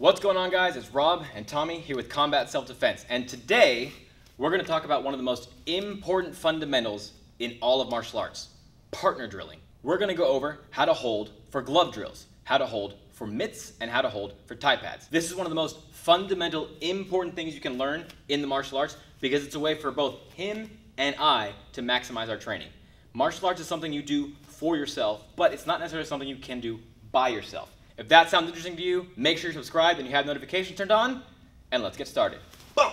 What's going on, guys? It's Rob and Tommy here with Combat Self-Defense, and today we're going to talk about one of the most important fundamentals in all of martial arts, partner drilling. We're going to go over how to hold for glove drills, how to hold for mitts, and how to hold for Thai pads. This is one of the most fundamental, important things you can learn in the martial arts because it's a way for both him and I to maximize our training. Martial arts is something you do for yourself, but it's not necessarily something you can do by yourself. If that sounds interesting to you, make sure you subscribe and you have notifications turned on, and let's get started. Boom!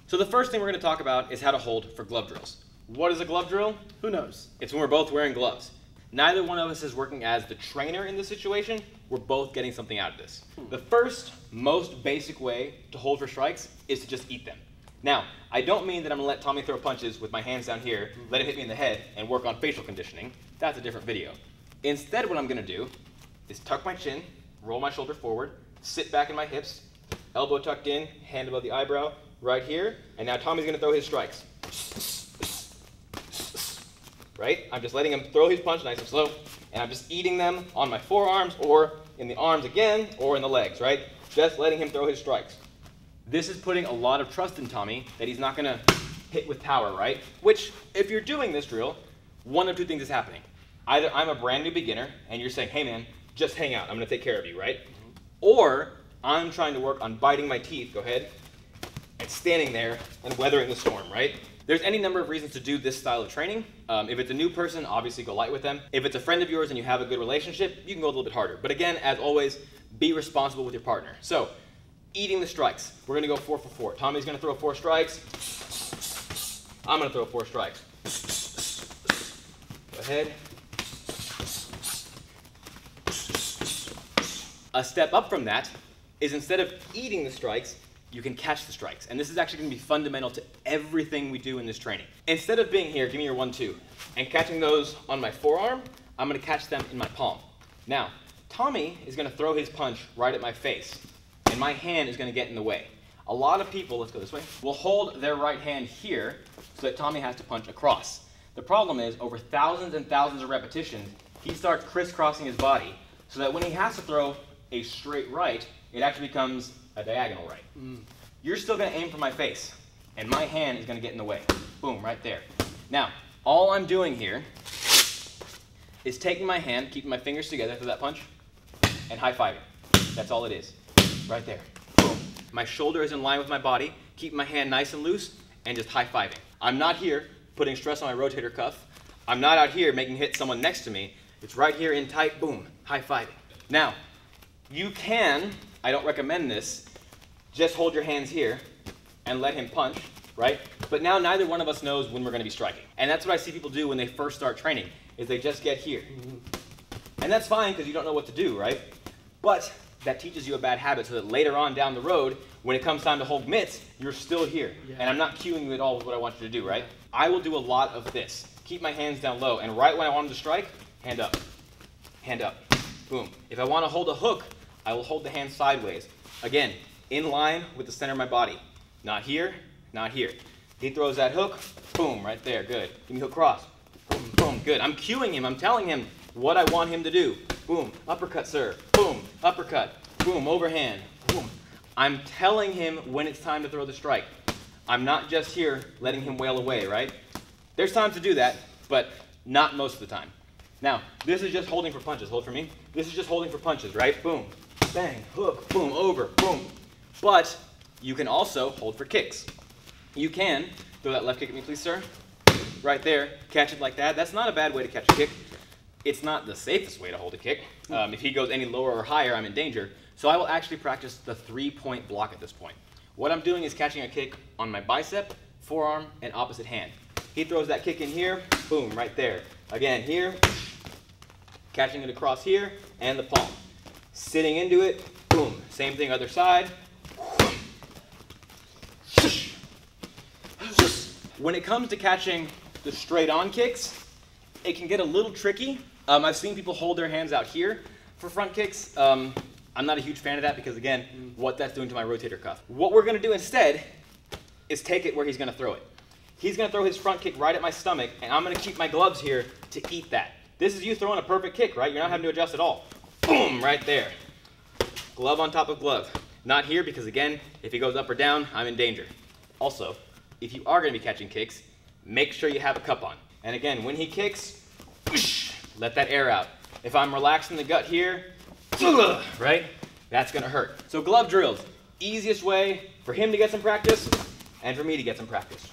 So the first thing we're going to talk about is how to hold for glove drills. What is a glove drill? Who knows? It's when we're both wearing gloves. Neither one of us is working as the trainer in this situation. We're both getting something out of this. The first, most basic way to hold for strikes is to just eat them. Now, I don't mean that I'm going to let Tommy throw punches with my hands down here, let him hit me in the head, and work on facial conditioning. That's a different video. Instead, what I'm going to do is tuck my chin, roll my shoulder forward, sit back in my hips, elbow tucked in, hand above the eyebrow, right here, and now Tommy's going to throw his strikes. Right? I'm just letting him throw his punch nice and slow, and I'm just eating them on my forearms or in the arms again or in the legs, right? Just letting him throw his strikes. This is putting a lot of trust in Tommy that he's not going to hit with power, right? Which, if you're doing this drill, one of two things is happening. Either I'm a brand new beginner and you're saying, hey man, just hang out, I'm going to take care of you, right? Or I'm trying to work on biting my teeth, go ahead, and standing there and weathering the storm, right? There's any number of reasons to do this style of training. If it's a new person, obviously go light with them. If it's a friend of yours and you have a good relationship, you can go a little bit harder. But again, as always, be responsible with your partner. So, eating the strikes. We're gonna go 4 for 4. Tommy's gonna throw 4 strikes. I'm gonna throw 4 strikes. Go ahead. A step up from that is instead of eating the strikes, you can catch the strikes. And this is actually going to be fundamental to everything we do in this training. Instead of being here, give me your 1-2, and catching those on my forearm, I'm going to catch them in my palm. Now, Tommy is going to throw his punch right at my face, and my hand is going to get in the way. A lot of people, let's go this way, will hold their right hand here so that Tommy has to punch across. The problem is, over thousands and thousands of repetitions, he starts crisscrossing his body so that when he has to throw a straight right, it actually becomes a diagonal right. You're still going to aim for my face, and my hand is going to get in the way. Boom, right there. Now, all I'm doing here is taking my hand, keeping my fingers together for that punch, and high-fiving. That's all it is. Right there. Boom. My shoulder is in line with my body, keeping my hand nice and loose, and just high-fiving. I'm not here putting stress on my rotator cuff. I'm not out here making hit someone next to me. It's right here in tight, boom, high-fiving. Now, you can, I don't recommend this, just hold your hands here and let him punch, right? But now neither one of us knows when we're going to be striking. And that's what I see people do when they first start training, is they just get here. And that's fine because you don't know what to do, right? But that teaches you a bad habit so that later on down the road, when it comes time to hold mitts, you're still here. Yeah. And I'm not cueing you at all with what I want you to do, right? I will do a lot of this. Keep my hands down low, and right when I want him to strike, hand up, boom. If I want to hold a hook, I will hold the hand sideways. Again, in line with the center of my body. Not here, not here. He throws that hook, boom, right there, good. Give me hook cross, boom, boom, good. I'm cueing him, I'm telling him what I want him to do. Boom, uppercut, sir, boom, uppercut, boom, overhand, boom. I'm telling him when it's time to throw the strike. I'm not just here letting him wail away, right? There's times to do that, but not most of the time. Now, this is just holding for punches. Hold for me. This is just holding for punches, right? Boom, bang, hook, boom, over, boom. But you can also hold for kicks. You can throw that left kick at me, please, sir. Right there, catch it like that. That's not a bad way to catch a kick. It's not the safest way to hold a kick. If he goes any lower or higher, I'm in danger. So I will actually practice the 3-point block at this point. What I'm doing is catching a kick on my bicep, forearm, and opposite hand. He throws that kick in here, boom, right there. Again, here, catching it across here, and the palm. Sitting into it, boom, same thing other side. When it comes to catching the straight-on kicks, it can get a little tricky. I've seen people hold their hands out here for front kicks. I'm not a huge fan of that because, again, what that's doing to my rotator cuff. What we're going to do instead is take it where he's going to throw it. He's going to throw his front kick right at my stomach, and I'm going to keep my gloves here to eat that. This is you throwing a perfect kick, right? You're not having to adjust at all. Boom, right there. Glove on top of glove. Not here because, again, if he goes up or down, I'm in danger. Also, if you are going to be catching kicks, make sure you have a cup on. And again, when he kicks, whoosh, let that air out. If I'm relaxing the gut here, right, that's going to hurt. So glove drills, easiest way for him to get some practice and for me to get some practice.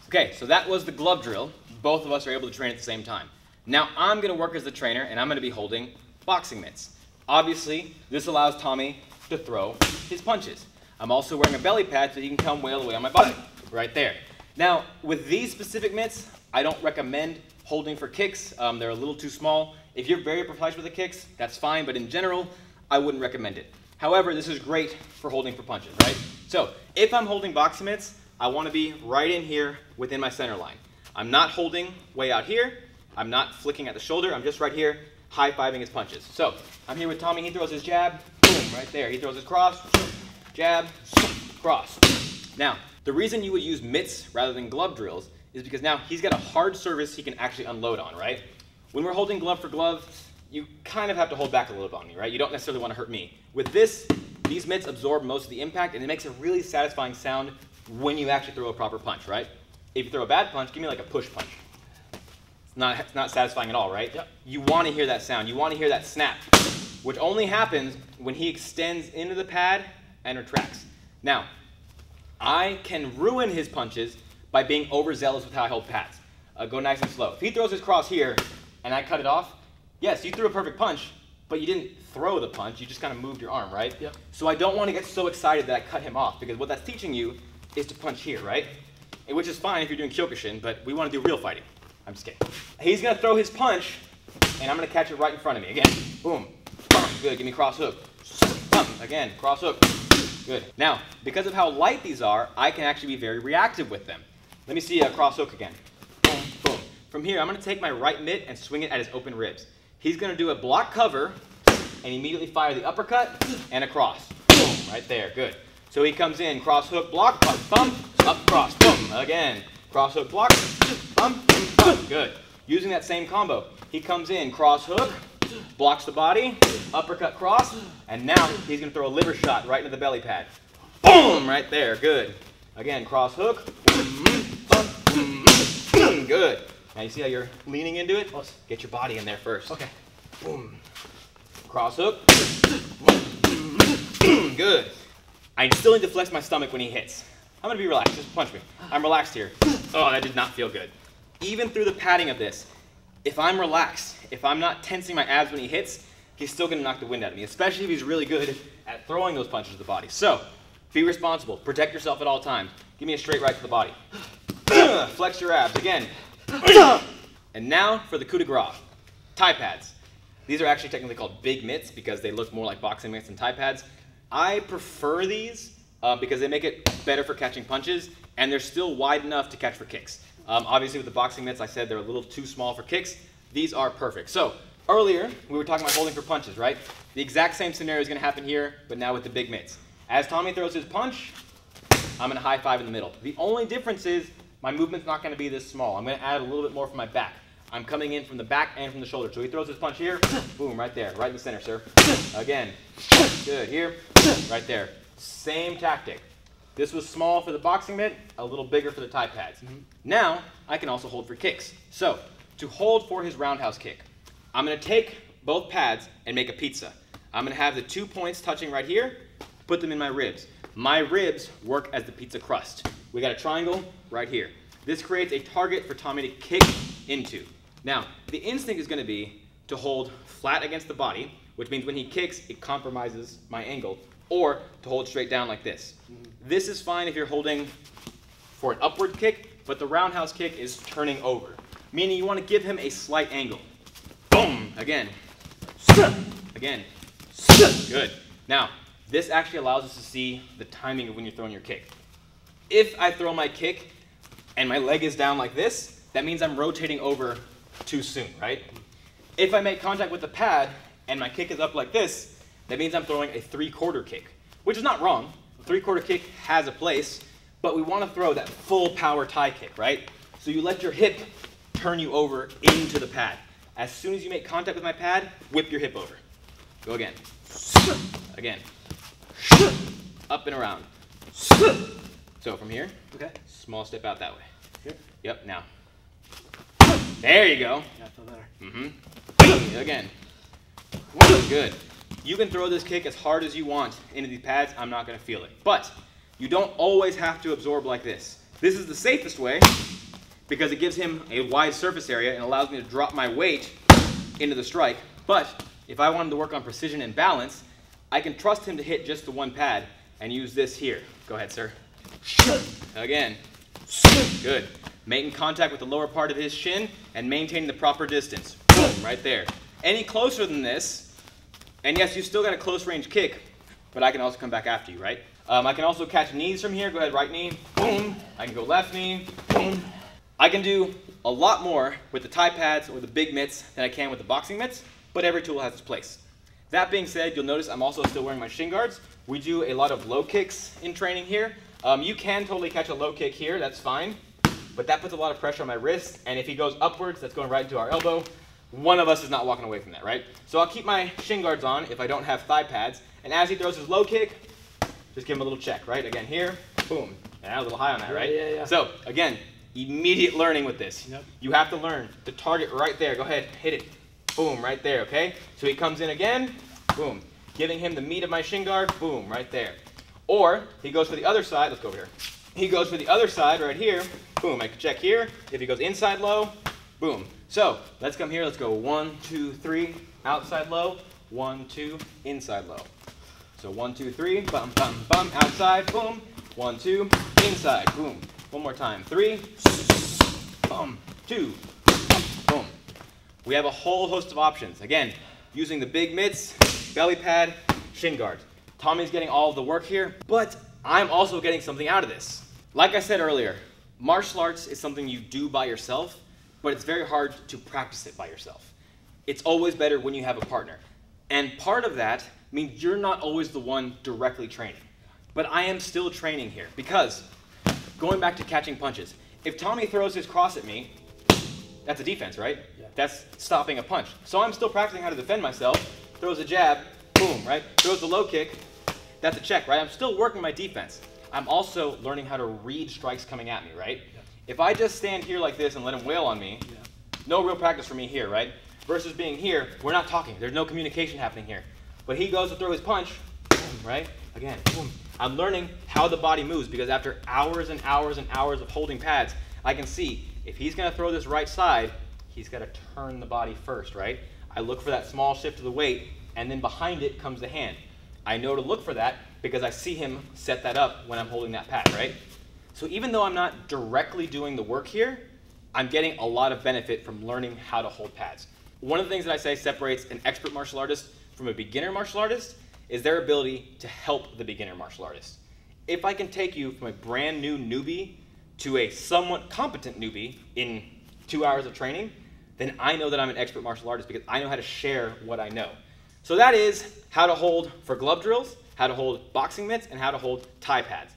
Okay, so that was the glove drill. Both of us are able to train at the same time. Now I'm going to work as the trainer, and I'm going to be holding boxing mitts. Obviously, this allows Tommy to throw his punches. I'm also wearing a belly pad so he can come wail away on my body, right there. Now, with these specific mitts, I don't recommend holding for kicks. They're a little too small. If you're very precise with the kicks, that's fine, but in general, I wouldn't recommend it. However, this is great for holding for punches, right? So, if I'm holding boxing mitts, I want to be right in here within my center line. I'm not holding way out here. I'm not flicking at the shoulder. I'm just right here, high-fiving his punches. So, I'm here with Tommy. He throws his jab, boom, right there. He throws his cross, jab, cross. Now, the reason you would use mitts rather than glove drills is because now he's got a hard surface he can actually unload on, right? When we're holding glove for glove, you kind of have to hold back a little bit on me, right? You don't necessarily want to hurt me. With this, these mitts absorb most of the impact, and it makes a really satisfying sound when you actually throw a proper punch, right? If you throw a bad punch, give me like a push punch. It's not satisfying at all, right? Yep. You want to hear that sound. You want to hear that snap, which only happens when he extends into the pad and retracts. Now, I can ruin his punches by being overzealous with how I hold pads. Go nice and slow. If he throws his cross here and I cut it off, yes, you threw a perfect punch, but you didn't throw the punch. You just kind of moved your arm, right? Yep. So I don't want to get so excited that I cut him off, because what that's teaching you is to punch here, right? Which is fine if you're doing Kyokushin, but we want to do real fighting. I'm just kidding. He's going to throw his punch, and I'm going to catch it right in front of me. Again, boom, good, give me cross hook. Again, cross hook. Good. Now, because of how light these are, I can actually be very reactive with them. Let me see a cross hook again. Boom, boom. From here, I'm going to take my right mitt and swing it at his open ribs. He's going to do a block cover and immediately fire the uppercut and a cross. Boom, right there. Good. So he comes in, cross hook, block, bump, up, cross, boom. Again, cross hook, block, bump, bump. Good. Using that same combo, he comes in, cross hook, blocks the body, uppercut, cross, and now he's going to throw a liver shot right into the belly pad. Boom! Right there. Good. Again, cross hook. Good. Now you see how you're leaning into it? Get your body in there first. Okay. Boom. Cross hook. Good. I still need to flex my stomach when he hits. I'm going to be relaxed. Just punch me. I'm relaxed here. Oh, that did not feel good. Even through the padding of this, if I'm relaxed, if I'm not tensing my abs when he hits, he's still going to knock the wind out of me, especially if he's really good at throwing those punches to the body. So, be responsible. Protect yourself at all times. Give me a straight right to the body. Flex your abs. Again. And now for the coup de grace. Thigh pads. These are actually technically called big mitts because they look more like boxing mitts than thigh pads. I prefer these because they make it better for catching punches, and they're still wide enough to catch for kicks. Obviously with the boxing mitts, I said they're a little too small for kicks. These are perfect. So earlier, we were talking about holding for punches, right? The exact same scenario is going to happen here, but now with the big mitts. As Tommy throws his punch, I'm going to high five in the middle. The only difference is my movement's not going to be this small. I'm going to add a little bit more from my back. I'm coming in from the back and from the shoulder. So he throws his punch here, boom, right there, right in the center, sir. Again, good, here, right there. Same tactic. This was small for the boxing mitt, a little bigger for the thigh pads. Now, I can also hold for kicks. So, to hold for his roundhouse kick, I'm going to take both pads and make a pizza. I'm going to have the 2 points touching right here, put them in my ribs. My ribs work as the pizza crust. We got a triangle right here. This creates a target for Tommy to kick into. Now, the instinct is going to be to hold flat against the body, which means when he kicks, it compromises my angle, or to hold straight down like this. This is fine if you're holding for an upward kick, but the roundhouse kick is turning over, meaning you want to give him a slight angle. Boom! Again. Again. Good. Now, this actually allows us to see the timing of when you're throwing your kick. If I throw my kick and my leg is down like this, that means I'm rotating over too soon, right? If I make contact with the pad and my kick is up like this, that means I'm throwing a 3/4 kick, which is not wrong. A 3/4 kick has a place, but we want to throw that full power Thai kick, right? So you let your hip turn you over into the pad. As soon as you make contact with my pad, whip your hip over. Go again. Again. Up and around. So from here, okay, small step out that way. Here? Yep, now. There you go. Yeah, I feel better. Mm-hmm. Again. Good. You can throw this kick as hard as you want into these pads. I'm not going to feel it. But you don't always have to absorb like this. This is the safest way because it gives him a wide surface area and allows me to drop my weight into the strike. But if I wanted to work on precision and balance, I can trust him to hit just the one pad and use this here. Go ahead, sir. Again. Good. Making contact with the lower part of his shin and maintaining the proper distance. Boom, right there. Any closer than this, and yes, you still got a close range kick, but I can also come back after you, right? I can also catch knees from here. Go ahead, right knee. Boom. I can go left knee. Boom. I can do a lot more with the Thai pads or the big mitts than I can with the boxing mitts, but every tool has its place. That being said, you'll notice I'm also still wearing my Shin Guards. We do a lot of low kicks in training here. You can totally catch a low kick here, that's fine, but that puts a lot of pressure on my wrist, and if he goes upwards, that's going right into our elbow. One of us is not walking away from that, right? So I'll keep my Shin Guards on if I don't have thigh pads, and as he throws his low kick, just give him a little check, right? Again, here, boom. Yeah, a little high on that, right? Yeah. So, again, immediate learning with this. Yep. You have to learn to target right there. Go ahead, hit it. Boom, right there, okay? So he comes in again, boom. Giving him the meat of my Shin Guard, boom, right there. Or he goes for the other side, let's go over here. He goes for the other side right here, boom, I can check here. If he goes inside low, boom. So let's come here, let's go 1, 2, 3, outside low, 1, 2, inside low. So 1, 2, 3, bum, bum, bum, outside, boom, 1, 2, inside, boom. One more time, 3, boom, 2, boom. We have a whole host of options. Again, using the big mitts, belly pad, Shin Guards. Tommy's getting all of the work here, but I'm also getting something out of this. Like I said earlier, martial arts is something you do by yourself, but it's very hard to practice it by yourself. It's always better when you have a partner. And part of that means you're not always the one directly training. But I am still training here because, going back to catching punches, if Tommy throws his cross at me, that's a defense, right? Yeah. That's stopping a punch. So I'm still practicing how to defend myself. Throws a jab, boom, right? Throws the low kick, that's a check, right? I'm still working my defense. I'm also learning how to read strikes coming at me, right? Yeah. If I just stand here like this and let him wail on me, no real practice for me here, right? Versus being here, we're not talking. There's no communication happening here. But he goes to throw his punch, boom, right? Again, boom. I'm learning how the body moves because after hours and hours and hours of holding pads, I can see if he's gonna throw this right side, he's gotta turn the body first, right? I look for that small shift of the weight, and then behind it comes the hand. I know to look for that because I see him set that up when I'm holding that pad, right? So even though I'm not directly doing the work here, I'm getting a lot of benefit from learning how to hold pads. One of the things that I say separates an expert martial artist from a beginner martial artist is their ability to help the beginner martial artist. If I can take you from a brand new newbie to a somewhat competent newbie in 2 hours of training, then I know that I'm an expert martial artist because I know how to share what I know. So that is how to hold for glove drills, how to hold boxing mitts, and how to hold Thai pads.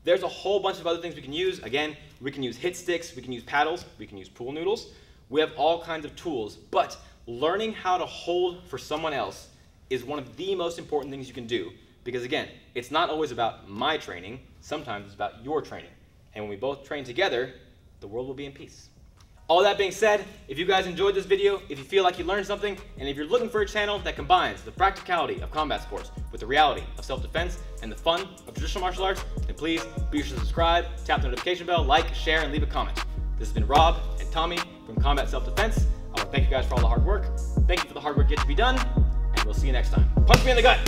There's a whole bunch of other things we can use. Again, we can use hit sticks, we can use paddles, we can use pool noodles. We have all kinds of tools, but learning how to hold for someone else is one of the most important things you can do because again, it's not always about my training, sometimes it's about your training. And when we both train together, the world will be in peace. All that being said, if you guys enjoyed this video, if you feel like you learned something, and if you're looking for a channel that combines the practicality of combat sports with the reality of self-defense and the fun of traditional martial arts, then please be sure to subscribe, tap the notification bell, like, share, and leave a comment. This has been Rob and Tommy from Combat Self-Defense. I want to thank you guys for all the hard work. Thank you for the hard work yet to be done, and we'll see you next time. Punch me in the gut!